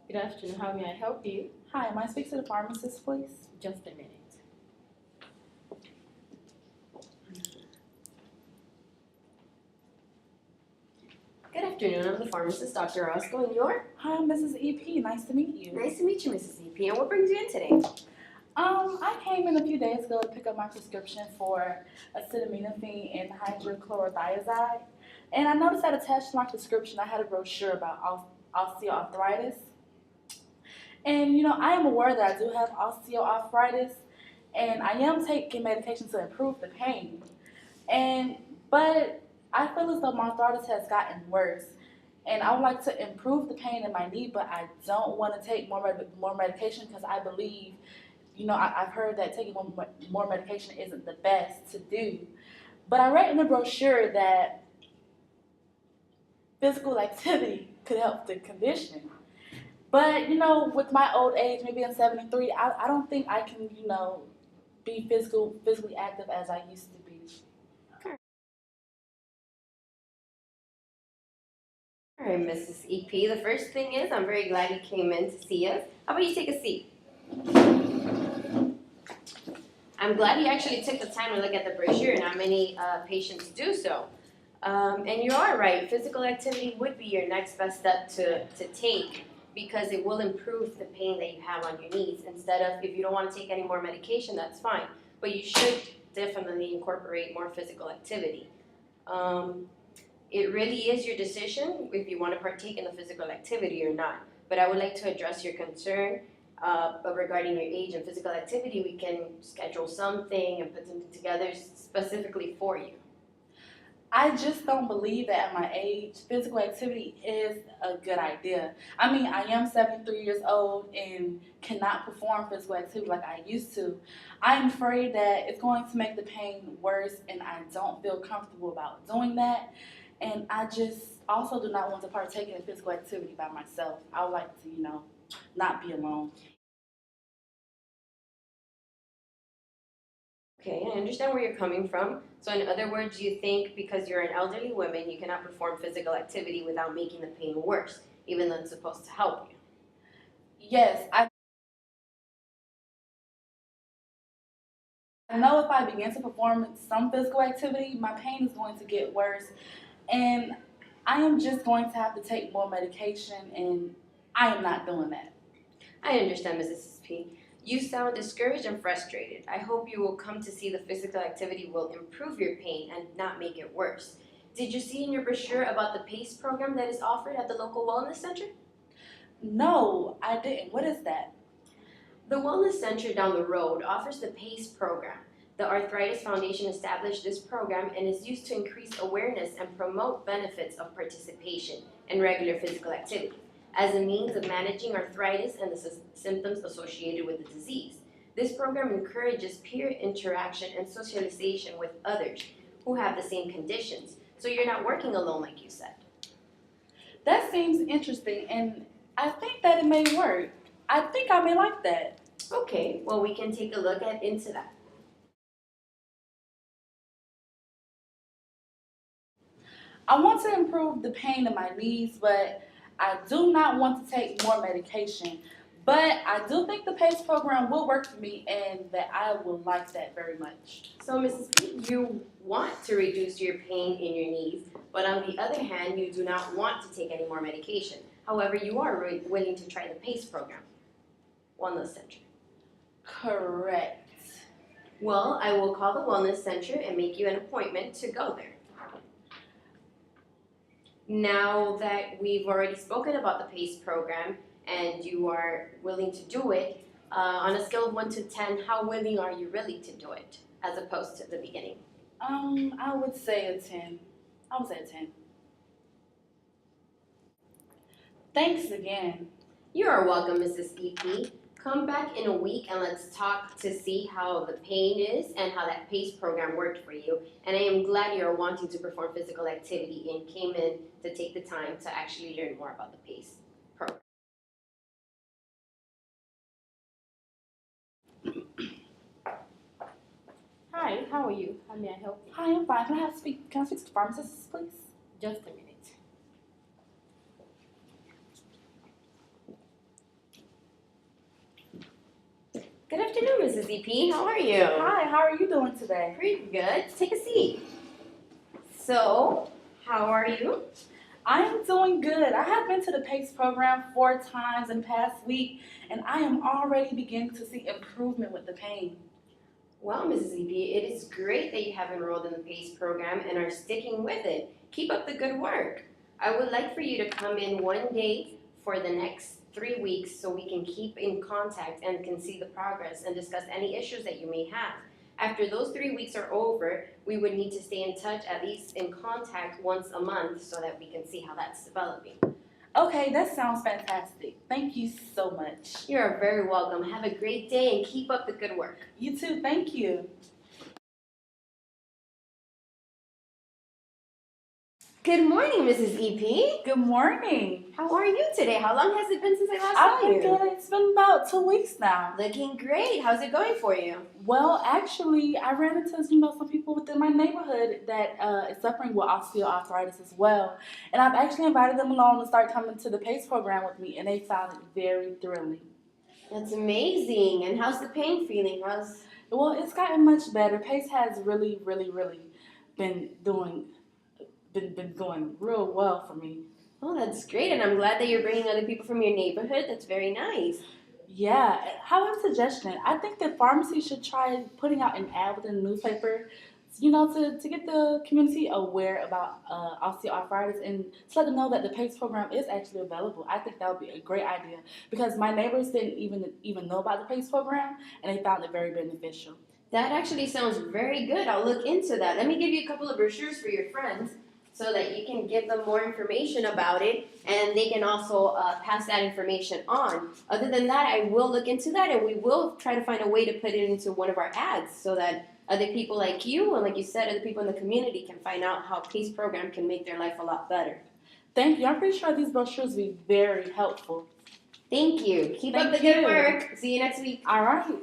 Good afternoon. How may I help you? Hi, am I speaking to the pharmacist, please? Just a minute. Good afternoon. I'm the pharmacist, Dr. Roscoe, and you're? Hi, I'm Mrs. EP. Nice to meet you. Nice to meet you, Mrs. EP. And what brings you in today? I came in a few days ago to pick up my prescription for acetaminophen and hydrochlorothiazide, and I noticed that attached to my prescription I had a brochure about osteoarthritis. And I am aware that I do have osteoarthritis, and I am taking medication to improve the pain. But I feel as though my arthritis has gotten worse, and I would like to improve the pain in my knee, but I don't want to take more medication because I believe, I've heard that taking more medication isn't the best to do. But I read in the brochure that physical activity could help the condition. But, with my old age, maybe I'm 73, I don't think I can, be physically active as I used to be. All right, Mrs. EP. The first thing is I'm very glad you came in to see us. How about you take a seat? I'm glad you actually took the time to look at the brochure. Not many patients do so. And you are right. Physical activity would be your next best step to take because it will improve the pain that you have on your knees. Instead of, if you don't want to take any more medication, that's fine. But you should definitely incorporate more physical activity. It really is your decision if you want to partake in the physical activity or not. But I would like to address your concern regarding your age and physical activity. We can schedule something and put something together specifically for you. I just don't believe that at my age, physical activity is a good idea. I mean, I am 73 years old and cannot perform physical activity like I used to. I'm afraid that it's going to make the pain worse, and I don't feel comfortable about doing that. And I just also do not want to partake in physical activity by myself. I would like to, not be alone. Okay, I understand where you're coming from. So in other words, you think because you're an elderly woman, you cannot perform physical activity without making the pain worse, even though it's supposed to help you. Yes, I know if I begin to perform some physical activity, my pain is going to get worse, and I am just going to have to take more medication, and I am not doing that. I understand, Mrs. P. You sound discouraged and frustrated. I hope you will come to see the physical activity will improve your pain and not make it worse. Did you see in your brochure about the PACE program that is offered at the local wellness center? No, I didn't. What is that? The wellness center down the road offers the PACE program. The Arthritis Foundation established this program and is used to increase awareness and promote benefits of participation in regular physical activity as a means of managing arthritis and the symptoms associated with the disease. This program encourages peer interaction and socialization with others who have the same conditions, so you're not working alone like you said. That seems interesting, and I think that it may work. I think I may like that. Okay, well we can take a look into that. I want to improve the pain in my knees, but I do not want to take more medication. But I do think the PACE program will work for me, and that I will like that very much. So, Mrs. P, you want to reduce your pain in your knees, but on the other hand, you do not want to take any more medication. However, you are willing to try the PACE program, Wellness Center. Correct. Well, I will call the Wellness Center and make you an appointment to go there. Now that we've already spoken about the PACE program and you are willing to do it, on a scale of 1 to 10, how willing are you really to do it as opposed to the beginning? I would say a 10. I would say a 10. Thanks again. You are welcome, Mrs. EP. Come back in a week and let's talk to see how the pain is and how that PACE program worked for you. And I am glad you're wanting to perform physical activity and came in to take the time to actually learn more about the PACE program. Hi, how are you? How may I help you? Hi, I'm fine. Can I speak to the pharmacist, please? Just a minute. Good afternoon, Mrs. EP. How are you? Hi, how are you doing today? Pretty good. Take a seat. So, how are you? I am doing good. I have been to the PACE program 4 times in the past week, and I am already beginning to see improvement with the pain. Well, Mrs. EP, it is great that you have enrolled in the PACE program and are sticking with it. Keep up the good work. I would like for you to come in one day for the next 3 weeks so we can keep in contact and can see the progress and discuss any issues that you may have. After those 3 weeks are over, we would need to stay in touch, at least in contact once a month, so that we can see how that's developing. Okay, that sounds fantastic. Thank you so much. You are very welcome. Have a great day and keep up the good work. You too, thank you. Good morning, Mrs. EP. Good morning. How are you today? How long has it been since I last I've saw been you? good. It's been about 2 weeks now. Looking great. How's it going for you? Well, actually, I ran into some people within my neighborhood that is suffering with osteoarthritis as well, and I've actually invited them along to start coming to the PACE program with me, and they found it very thrilling. That's amazing. And how's the pain feeling? Well, it's gotten much better. PACE has really been doing real well for me. Oh, that's great. And I'm glad that you're bringing other people from your neighborhood. That's very nice. Yeah, how a suggestion. I think that pharmacies should try putting out an ad within the newspaper, to get the community aware about osteoarthritis and to let them know that the PACE program is actually available. I think that would be a great idea because my neighbors didn't even know about the PACE program and they found it very beneficial. That actually sounds very good. I'll look into that. Let me give you a couple of brochures for your friends so that you can give them more information about it and they can also pass that information on. Other than that, I will look into that and we will try to find a way to put it into one of our ads so that other people like you and, like you said, other people in the community can find out how PACE program can make their life a lot better. Thank you. I'm pretty sure these brochures will be very helpful. Thank you. Keep up the good work. See you next week. All right.